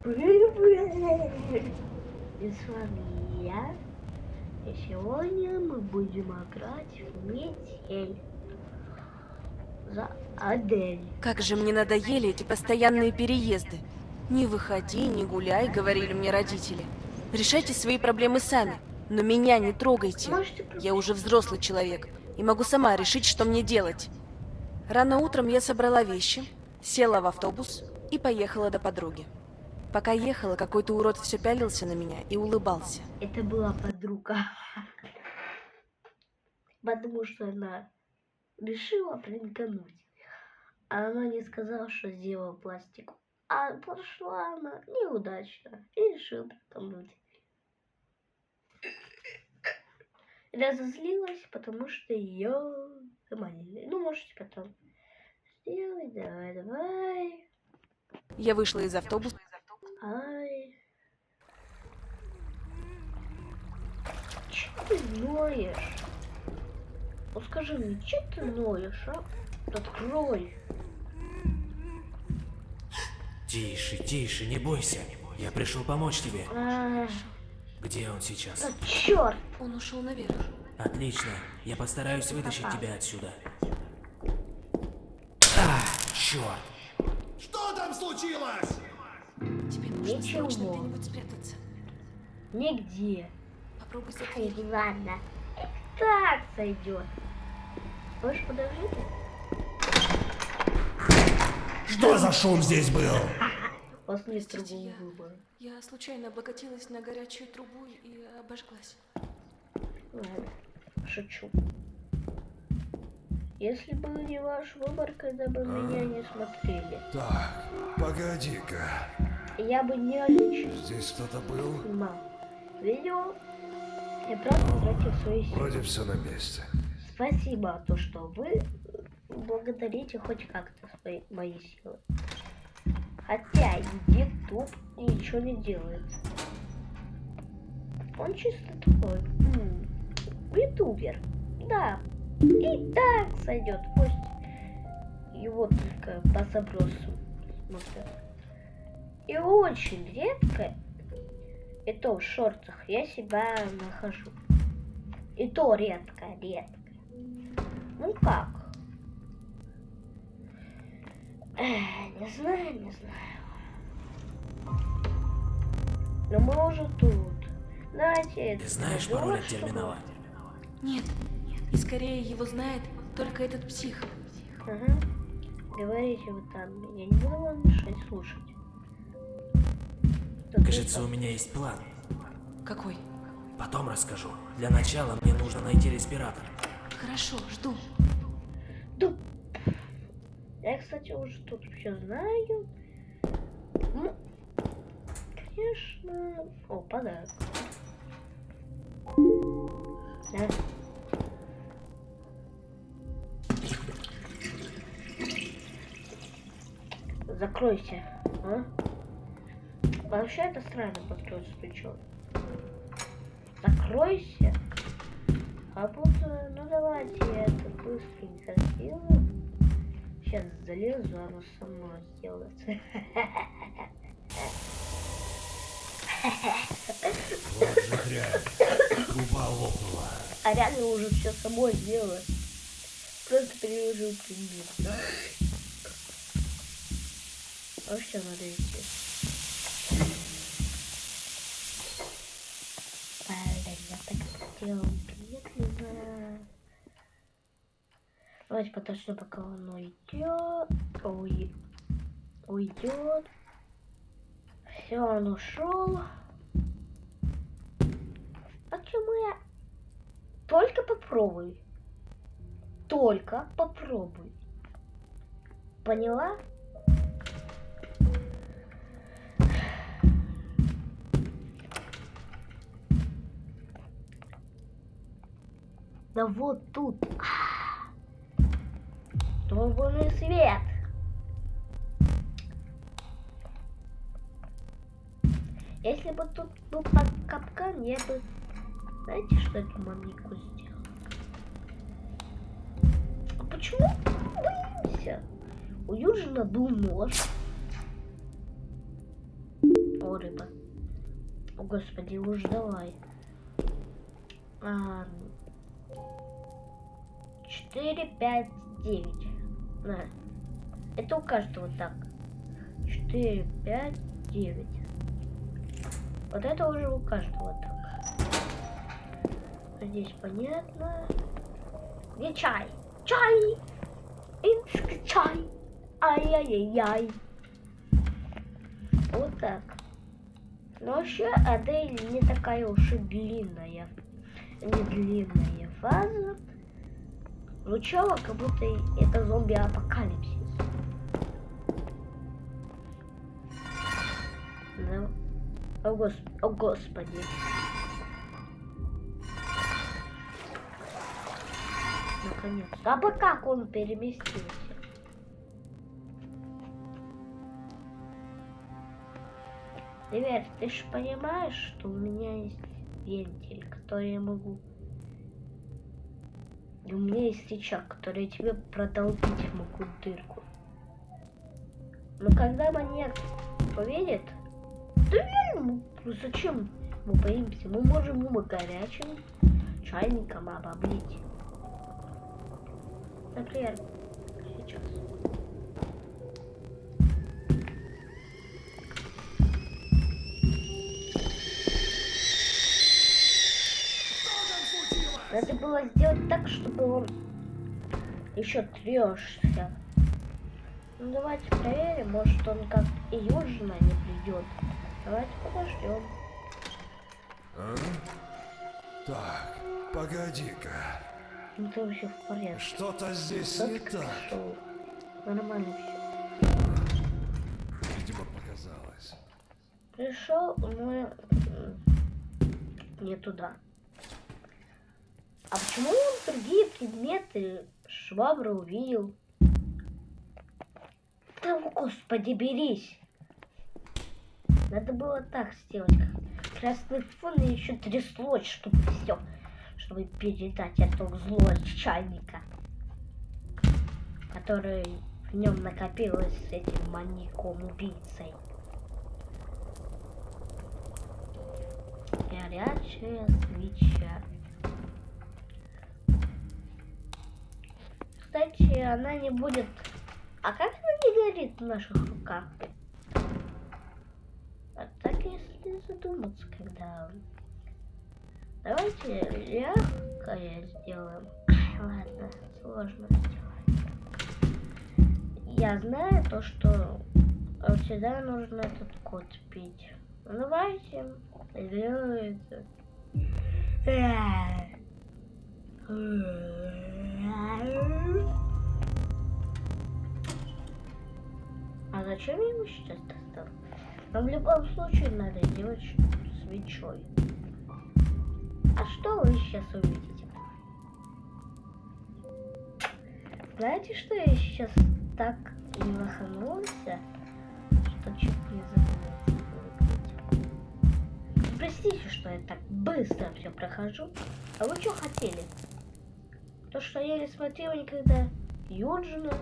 И с вами я. И сегодня мы будем играть в метель за Адель. Как же мне надоели эти постоянные переезды. Не выходи, не гуляй, говорили мне родители. Решайте свои проблемы сами, но меня не трогайте. Я уже взрослый человек и могу сама решить, что мне делать. Рано утром я собрала вещи, села в автобус и поехала до подруги. Пока ехала, какой-то урод все пялился на меня и улыбался. Это была подруга. Потому что она решила принкануть. А она не сказала, что сделала пластику. А пошла она неудачно и решила принкануть. Разозлилась, потому что ее заманили. Ну, можете потом сделать. Давай. Я вышла из автобуса. Ай. Че ты ноешь? Вот скажи мне, че ты ноешь, а? Открой. Тише, тише, не бойся. Я пришел помочь тебе. Где он сейчас? Да черт! Он ушел наверх. Отлично. Я постараюсь вытащить тебя отсюда. Черт! Что там случилось? Тебе нужно Ничего. срочно где-нибудь спрятаться. Нигде. Попробуй закрыть. Ладно. Так сойдет. Хочешь подожди? Что за шум здесь был? У вас нет Простите, другого выбора. Я случайно облокотилась на горячую трубу и обожглась. Ладно, шучу. Если бы не ваш выбор, когда бы меня не смотрели, Так, погоди-ка. я бы нервничал. Здесь кто-то был? Снимал видео и просто тратил свои силы. Вроде все на месте. Спасибо, то, что вы благодарите хоть как-то мои силы. Хотя YouTube ничего не делает. Он чисто такой ютубер. Да. И так сойдет. Пусть его только по запросу смотрят. И очень редко, и то в шортах, я себя нахожу. И то редко. Ну как? Не знаю. Но мы уже тут. Давайте. Ты знаешь пароль от терминала? Нет, и скорее его знает только этот псих. Ага. Говорите вы там, я не буду вам мешать слушать. Тут Кажется, у меня есть план. Какой? Потом расскажу. Для начала мне нужно найти респиратор. Хорошо, жду. Да. Я, кстати, уже тут все знаю. Ну, конечно. О, подарок. Да. Закройся, а? Вообще это странно построить плечом. Закройся. А будто, ну давайте я это быстренько сделаю. Сейчас залезу, оно само сделается. Вот же хрень. Труба лопнула. А реально уже все само сделало. Просто переложил предмет. Вообще надо идти. Блин, я так сделал медленно. Давайте подождем, пока оно идет. Уйдет. Все, он ушел. Почему я? Только попробуй. Только попробуй. Поняла? Да вот тут. Долбанный свет. Если бы тут был капкан, я бы... Знаете, что эту маленькую сделал? А почему мы боимся? У Юджина был нож. О, рыба. О, господи, уж давай. 4, 5, 9. На. Это у каждого так. 4, 5, 9. Вот это уже у каждого так. Здесь понятно. Где чай? Чай! Инский чай! Ай-яй-яй-яй. Вот так. Но вообще Адель не такая уж и длинная. Не длинная фаза. Звучало, как будто это зомби-апокалипсис. Да. О господи. Наконец-то. А как он переместился? Ребят, ты же понимаешь, что у меня есть вентиль, который я могу... И у меня есть рычаг, который тебе продолбить могу дырку. Но когда маньяк поверит, да верим, ну зачем мы боимся? Мы можем его горячим чайником обоблить. Например, сейчас. Надо было сделать так, чтобы он еще трёшься. Ну давайте проверим, может он как и южно не придет. Давайте подождем. А? Так, погоди-ка. Ну это вообще в порядке. Что-то здесь не так. Пришел. Нормально все. Видимо, показалось. Пришел, но не туда. А почему он другие предметы швабры увидел? Да, господи, берись! Надо было так сделать, как красный фон и еще тряслось, чтобы все, чтобы передать эту злость чайника, который в нем накопилось с этим маньяком-убийцей. Горячая свеча. Кстати, она не будет... А как она не горит в наших руках? А так, если задуматься, когда... Давайте легкое сделаем. Ладно, сложно сделать. Я знаю то, что всегда нужно этот код пить. Ну, давайте. А зачем я его сейчас достал? Но в любом случае надо делать свечой. А что вы сейчас увидите? Знаете, что я сейчас так не лоханулся, что чуть не забыл выключить. Простите, что я так быстро все прохожу. А вы что хотели? То, что я не смотрел никогда Юджина,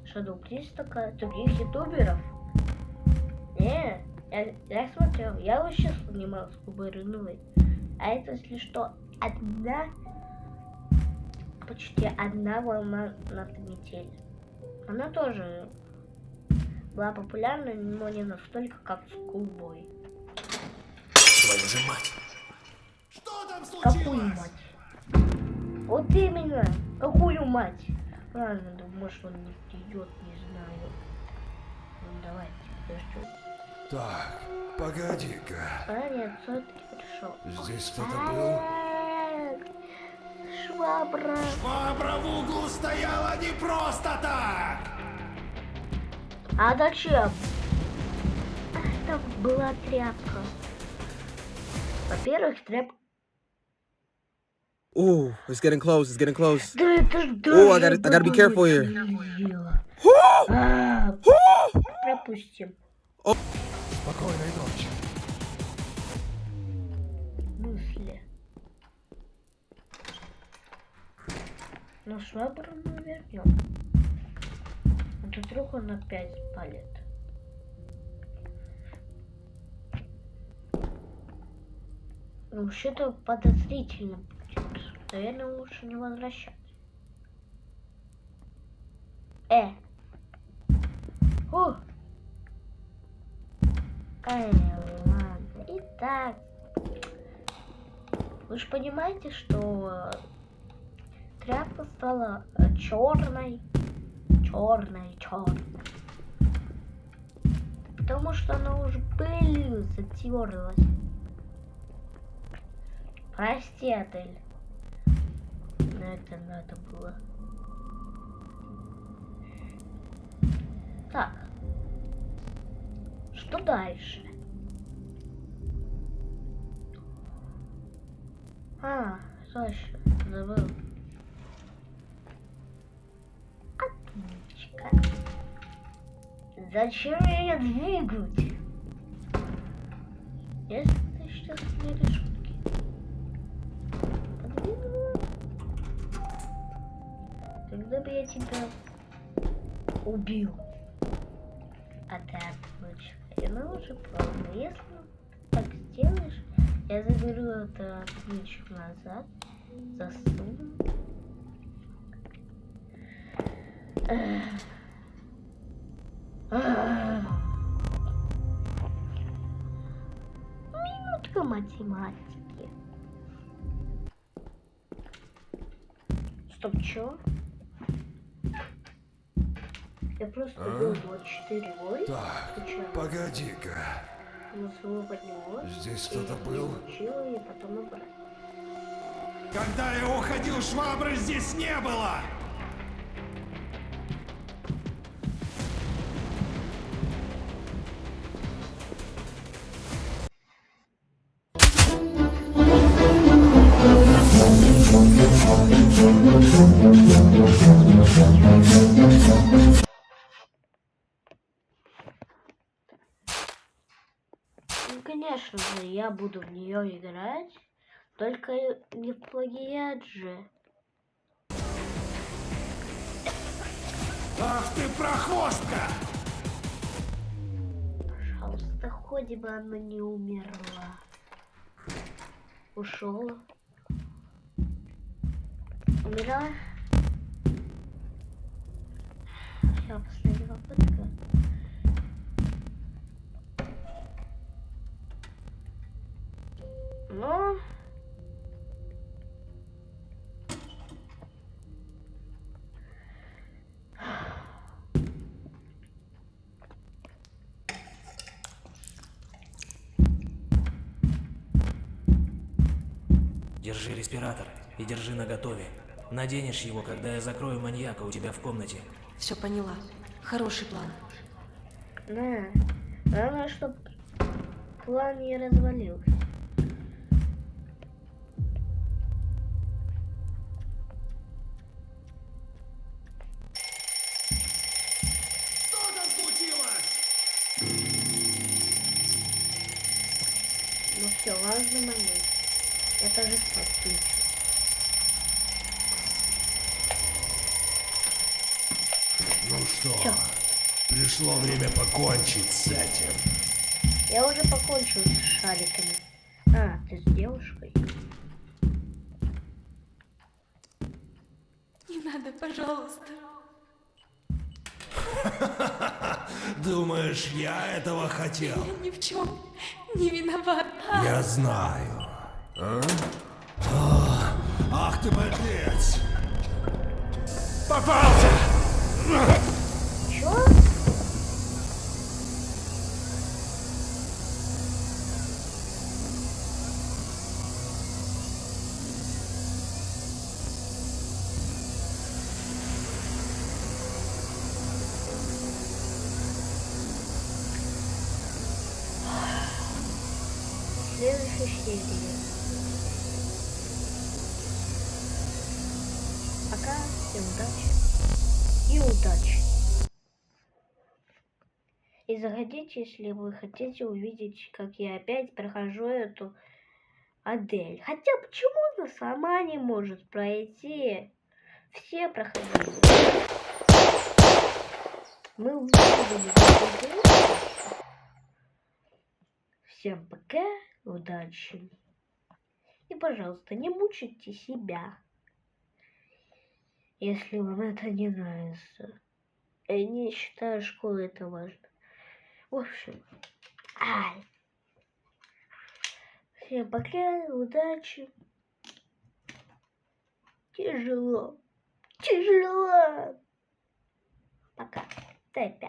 Shadow Кристока, других ютуберов. Не, я смотрел. Я вообще снимал с Кубой Рыновой. А это, если что, почти одна волна на метель. Она тоже была популярна, но не настолько, как Скулбой. Твою же мать! Что там случилось? Какую мать? Вот именно, какую мать? Ладно, да, может он не придет, не знаю. Ну давайте, подождем. Так, погоди-ка. А нет, все-таки пришел. Здесь кто-то был? Швабра. Швабра в углу стояла не просто так! А зачем? Там была тряпка. Во-первых, тряпка. Ooh, it's getting close. It's getting close. Да это ж Ooh, I gotta be careful here. Пропустим. Спокойной ночи. Мысли. Но швабру мы вернем. А то вдруг он опять спалит. Ну, что-то подозрительно будет. Наверное, лучше не возвращаться. О! Ладно. Итак. Вы же понимаете, что тряпка стала черной. Черной. Потому что она уже пылью затерлась. Прости, Адель. Но это надо было. Так. Что дальше? Точно, забыл. Отличка. Зачем меня двигать? Если ты сейчас не шутки. Подвигаю. Когда бы я тебя убил. А ты отвычка. И мы уже правда. Если так сделаешь, я заберу это отвычку назад. Засуну. Минутка математики. Стоп, чё? Я просто ввел 24 вольт. Так, случайно. погоди-ка. Но своего поднялось. Здесь кто-то был? И потом обратно. Когда я уходил, швабры здесь не было! Ну, конечно же, я буду в нее играть, только не в плагиат же. Ах ты прохвостка! Пожалуйста, хоть бы она не умерла. Ушел. Умерла. Все, последняя попытка. Ну... Держи респиратор и держи наготове. Наденешь его, когда я закрою маньяка у тебя в комнате. Все поняла. Хороший план. Да. Главное, чтоб план не развалился. Что там случилось? Ну все, важный момент. Я тоже подключу. Ну что, пришло время покончить с этим. Я уже покончил с шариками. А, ты с девушкой? Не надо, пожалуйста. Думаешь, я этого хотел? Я ни в чем не виновата. Я знаю. А? Ах ты молодец! Попался! Чё? Следующий серии. Пока, всем удачи и удачи. И заходите, если вы хотите увидеть, как я опять прохожу эту Адель. Хотя почему она сама не может пройти? Все проходили. Мы увидели эту игру. Всем пока, удачи И, пожалуйста, не мучайте себя, если вам это не нравится. Я не считаю, школу это важно. В общем, всем пока, удачи. Тяжело. Пока. Т5.